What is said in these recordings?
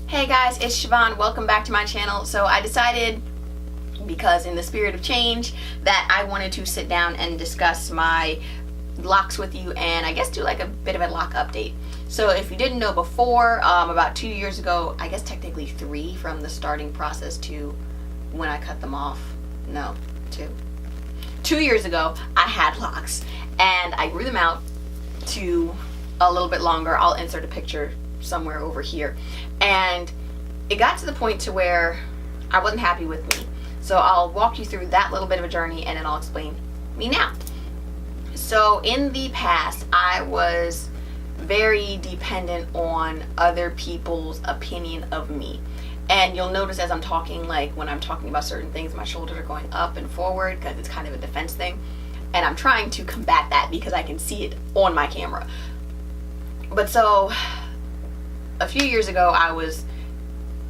Hey guys, it's Siobhan. Welcome back to my channel. So I decided, because in the spirit of change, that I wanted to sit down and discuss my locks with you and I guess do like a bit of a lock update. So if you didn't know before, about 2 years ago, I guess technically 3 from the starting process to when I cut them off. No, 2. 2 years ago, I had locks and I grew them out to a little bit longer. I'll insert a picture somewhere over here. And it got to the point to where I wasn't happy with me. So I'll walk you through that little bit of a journey and then I'll explain me now. So in the past, I was very dependent on other people's opinion of me. And you'll notice as I'm talking, like when I'm talking about certain things, my shoulders are going up and forward because it's kind of a defense thing. And I'm trying to combat that because I can see it on my camera. But so a few years ago, I was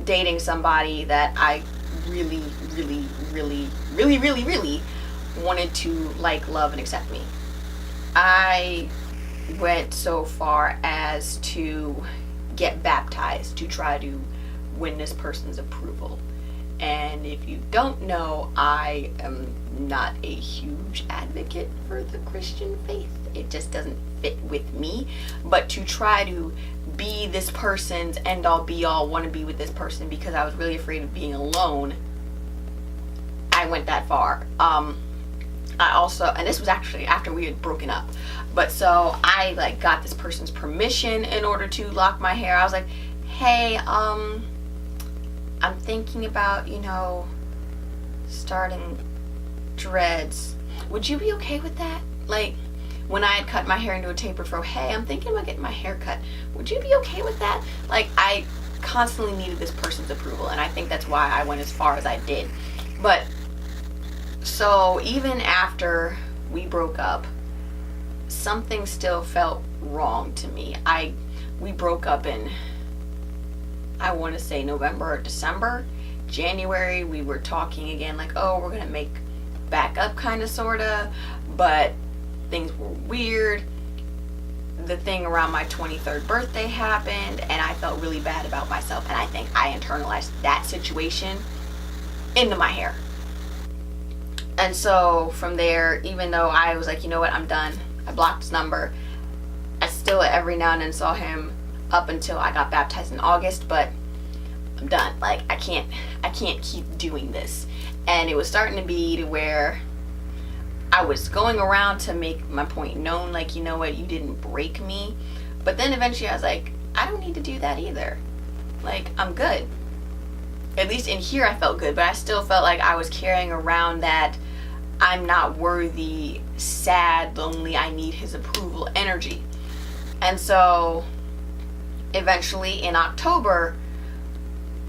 dating somebody that I really wanted to like, love, and accept me. I went so far as to get baptized to try to win this person's approval. And if you don't know, I am not a huge advocate for the Christian faith. It just doesn't fit with me. But to try to be this person's end all be all, want to be with this person because I was really afraid of being alone, I went that far. I also, and this was actually after we had broken up, but so I like got this person's permission in order to lock my hair. I was like, hey, I'm thinking about, starting dreads. Would you be okay with that? Like, when I had cut my hair into a taper fro, hey, I'm thinking about getting my hair cut. Would you be okay with that? Like, I constantly needed this person's approval, and I think that's why I went as far as I did. But, so even after we broke up, something still felt wrong to me. We broke up in, I want to say November or December. January, we were talking again, like, oh, we're going to make back up, kind of, sort of, but things were weird. The thing around my 23rd birthday happened and I felt really bad about myself, and I think I internalized that situation into my hair. And so from there, even though I was like, you know what, I'm done, I blocked his number, I still every now and then saw him up until I got baptized in August, but I'm done. Like, I can't keep doing this. And it was starting to be to where I was going around to make my point known, like, you know what, you didn't break me. But then eventually I was like, I don't need to do that either. Like, I'm good. At least in here I felt good, but I still felt like I was carrying around that I'm not worthy, sad, lonely, I need his approval energy. And so eventually in October,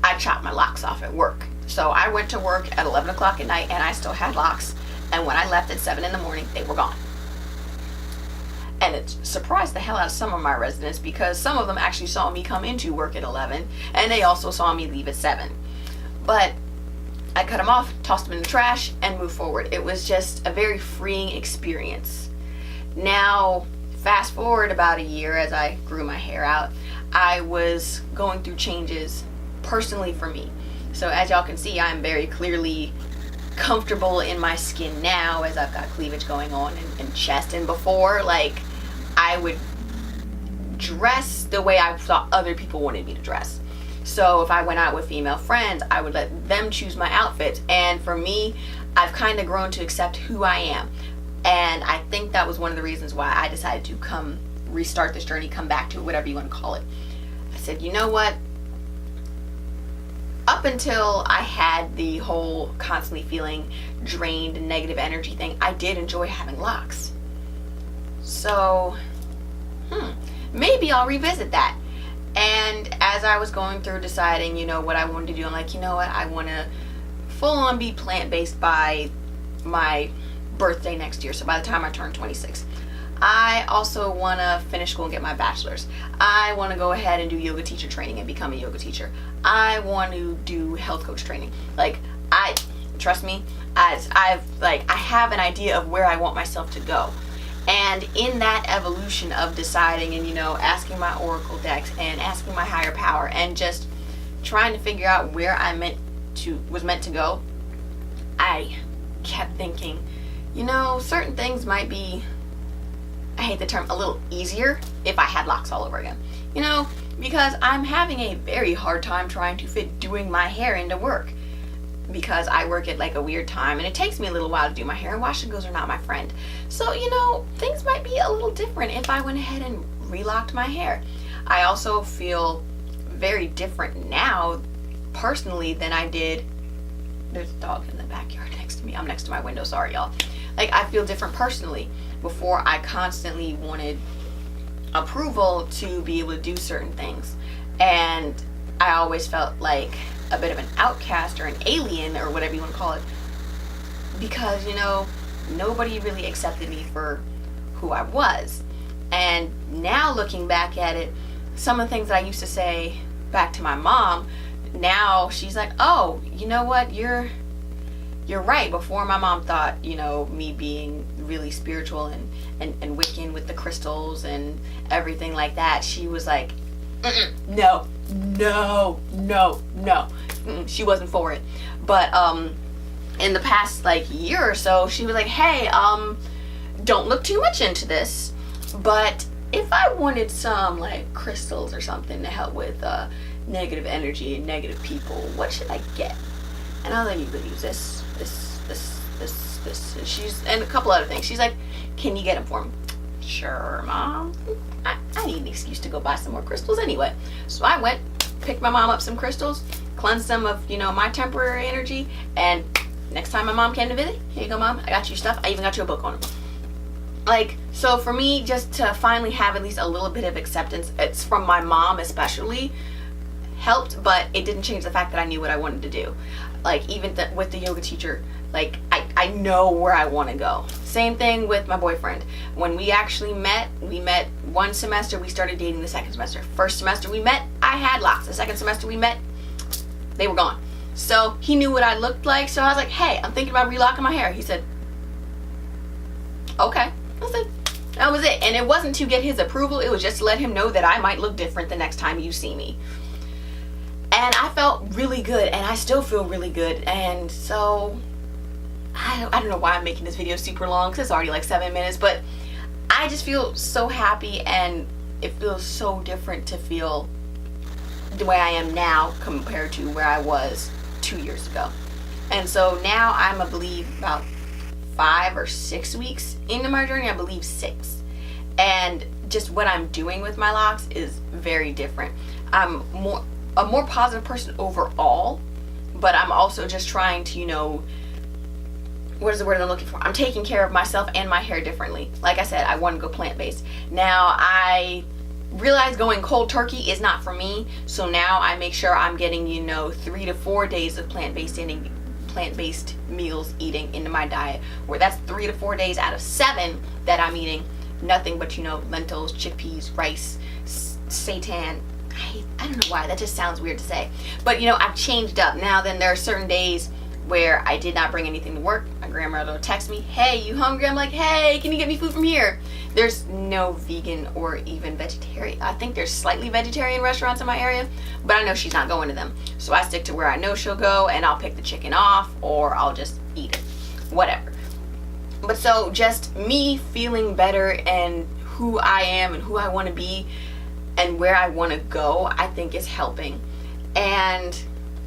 I chopped my locks off at work. So I went to work at 11 o'clock at night and I still had locks. And when I left at 7 in the morning, they were gone. And it surprised the hell out of some of my residents because some of them actually saw me come into work at 11 and they also saw me leave at 7. But I cut them off, tossed them in the trash, and moved forward. It was just a very freeing experience. Now, fast forward about a year as I grew my hair out, I was going through changes personally for me. So as y'all can see, I'm very clearly comfortable in my skin now as I've got cleavage going on and chest. And before, like, I would dress the way I thought other people wanted me to dress. So if I went out with female friends, I would let them choose my outfits. And for me, I've kind of grown to accept who I am. And I think that was one of the reasons why I decided to restart this journey, come back to it, whatever you want to call it. I said, you know what? Up until I had the whole constantly feeling drained and negative energy thing, I did enjoy having locks. So, maybe I'll revisit that. And as I was going through deciding, what I wanted to do, I'm like, you know what, I want to full on be plant-based by my birthday next year. So by the time I turn 26. I also want to finish school and get my bachelor's. I want to go ahead and do yoga teacher training and become a yoga teacher. I want to do health coach training. Like, trust me, I have an idea of where I want myself to go. And in that evolution of deciding and, asking my oracle decks and asking my higher power and just trying to figure out where I was meant to go, I kept thinking, you know, certain things might be, I hate the term, a little easier if I had locks all over again. You know, because I'm having a very hard time trying to fit doing my hair into work, because I work at like a weird time and it takes me a little while to do my hair, and wash and goes are not my friend. So, you know, things might be a little different if I went ahead and relocked my hair. I also feel very different now personally than I did. There's a dog in the backyard next to me. I'm next to my window, sorry y'all. Like, I feel different personally. Before, I constantly wanted approval to be able to do certain things, and I always felt like a bit of an outcast or an alien or whatever you want to call it, because, you know, nobody really accepted me for who I was. And now looking back at it, some of the things that I used to say back to my mom, now she's like, oh, you know what, you're right. Before, my mom thought, you know, me being really spiritual and Wiccan with the crystals and everything like that, she was like, no. She wasn't for it. But in the past like year or so, she was like, hey, don't look too much into this, but if I wanted some like crystals or something to help with negative energy and negative people, what should I get? And I was like, you could use this, and a couple other things. She's like, can you get them for me? Sure, Mom. I need an excuse to go buy some more crystals anyway. So I went, picked my mom up some crystals, cleansed some of, you know, my temporary energy, and next time my mom came to visit, here you go, Mom, I got you stuff. I even got you a book on them. Like, so for me, just to finally have at least a little bit of acceptance, it's from my mom especially, helped, but it didn't change the fact that I knew what I wanted to do. Like, even with the yoga teacher, like, I know where I want to go. Same thing with my boyfriend. When we actually met, we met one semester, we started dating the second semester. First semester we met, I had locks. The second semester we met, they were gone. So he knew what I looked like, so I was like, hey, I'm thinking about relocking my hair. He said, okay. I said, that was it. And it wasn't to get his approval, it was just to let him know that I might look different the next time you see me. And I felt really good, and I still feel really good. And so I don't know why I'm making this video super long, because it's already like 7 minutes, but I just feel so happy, and it feels so different to feel the way I am now compared to where I was 2 years ago. And so now I'm, I believe, about 5 or 6 weeks into my journey. I believe 6. And just what I'm doing with my locks is very different. I'm a more positive person overall, but I'm also just trying to, you know, what is the word I'm looking for? I'm taking care of myself and my hair differently. Like I said, I want to go plant-based. Now, I realize going cold turkey is not for me, so now I make sure I'm getting, you know, 3 to 4 days of plant-based meals eating into my diet, where that's 3 to 4 days out of 7 that I'm eating nothing but, you know, lentils, chickpeas, rice, seitan. I don't know why, that just sounds weird to say, but, you know, I've changed up. Now then, there are certain days where I did not bring anything to work. My grandmother will text me, hey, you hungry? I'm like, hey, can you get me food from here? There's no vegan or even vegetarian. I think there's slightly vegetarian restaurants in my area, but I know she's not going to them. So I stick to where I know she'll go, and I'll pick the chicken off, or I'll just eat it, whatever. But so just me feeling better and who I am and who I want to be and where I want to go, I think is helping. And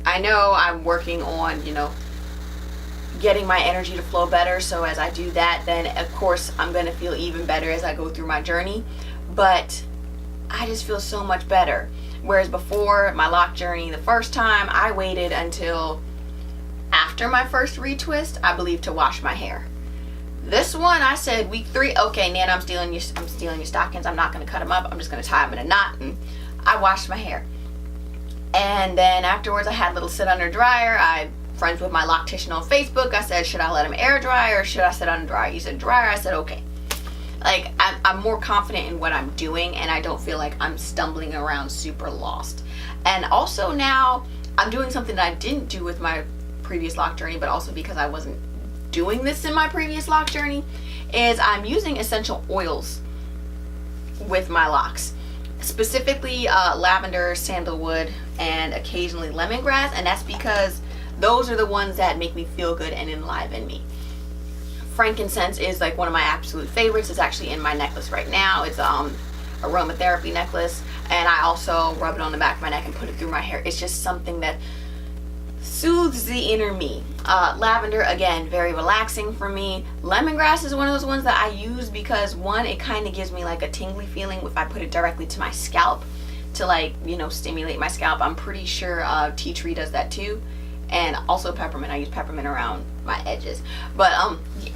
I know I'm working on, you know, getting my energy to flow better, so as I do that, then of course I'm going to feel even better as I go through my journey. But I just feel so much better. Whereas before my lock journey, the first time, I waited until after my first retwist, I believe, to wash my hair. This one, I said week 3, okay, Nana, I'm stealing your stockings. I'm not going to cut them up. I'm just going to tie them in a knot. And I washed my hair. And then afterwards, I had a little sit under dryer. I'm friends with my loctician on Facebook. I said, should I let him air dry or should I sit under dryer? He said dryer. I said, okay. Like, I'm more confident in what I'm doing, and I don't feel like I'm stumbling around super lost. And also now, I'm doing something that I didn't do with my previous lock journey, but also because I wasn't doing this in my previous lock journey, is I'm using essential oils with my locks. specifically lavender, sandalwood, and occasionally lemongrass, and that's because those are the ones that make me feel good and enliven me. Frankincense is like one of my absolute favorites. It's actually in my necklace right now. It's aromatherapy necklace, and I also rub it on the back of my neck and put it through my hair. It's just something that soothes the inner me. Lavender, again, very relaxing for me. Lemongrass is one of those ones that I use because, one, it kind of gives me like a tingly feeling if I put it directly to my scalp to, like, you know, stimulate my scalp. I'm pretty sure tea tree does that too. And also peppermint. I use peppermint around my edges. But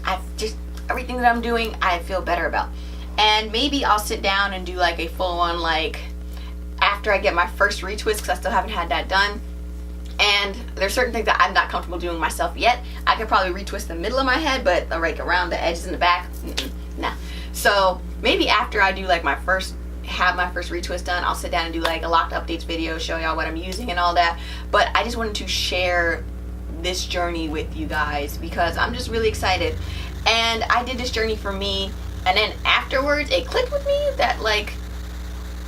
I just, everything that I'm doing, I feel better about. And maybe I'll sit down and do like a full on, like, after I get my first retwist, because I still haven't had that done. And there's certain things that I'm not comfortable doing myself yet. I could probably retwist the middle of my head, but like around the edges in the back, nah. So maybe after I do like my first retwist done, I'll sit down and do like a locked updates video, show y'all what I'm using and all that. But I just wanted to share this journey with you guys because I'm just really excited. And I did this journey for me, and then afterwards it clicked with me that, like,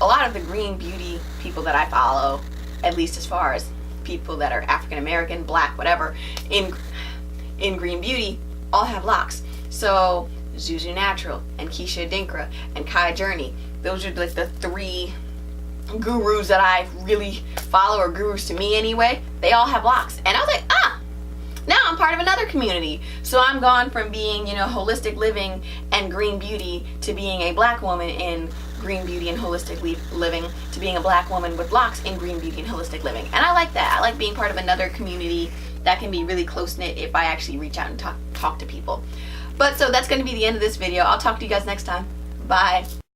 a lot of the green beauty people that I follow, at least as far as people that are African American, black, whatever, in green beauty, all have locks. So Zuzu Natural and Keisha Dinkra and Kaya Journey, those are like the 3 gurus that I really follow, or gurus to me anyway. They all have locks, and I was like, now I'm part of another community. So I'm gone from being, you know, holistic living and green beauty to being a black woman in green beauty and holistic living to being a black woman with locks in green beauty and holistic living. And I like that. I like being part of another community that can be really close-knit if I actually reach out and talk to people. But so that's going to be the end of this video. I'll talk to you guys next time. Bye.